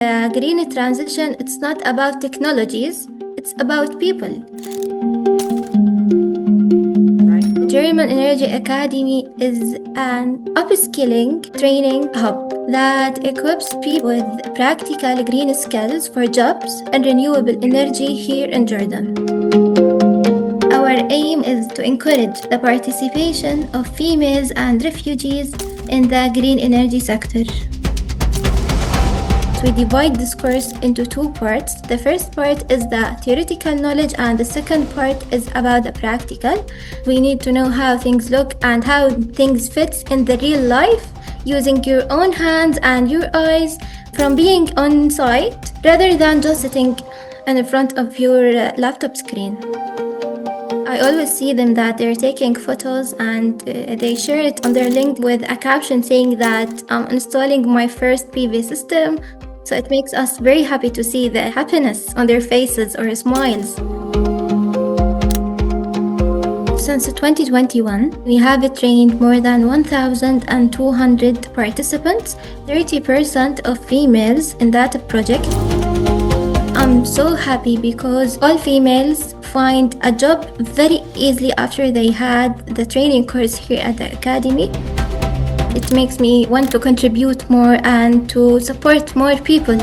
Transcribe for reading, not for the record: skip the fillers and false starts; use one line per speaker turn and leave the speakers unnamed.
The green transition, it's not about technologies, it's about people. German Energy Academy is an upskilling training hub that equips people with practical green skills for jobs and renewable energy here in Jordan. Our aim is to encourage the participation of females and refugees in the green energy sector. We divide this course into two parts. The first part is the theoretical knowledge and the second part is about the practical. We need to know how things look and how things fit in the real life using your own hands and your eyes from being on site rather than just sitting in front of your laptop screen. I always see them that they're taking photos and they share it on their link with a caption saying that I'm installing my first PV system. So it makes us very happy to see the happiness on their faces or smiles. Since 2021, we have trained more than 1,200 participants, 30% of females in that project. I'm so happy because all females find a job very easily after they had the training course here at the academy. It makes me want to contribute more and to support more people.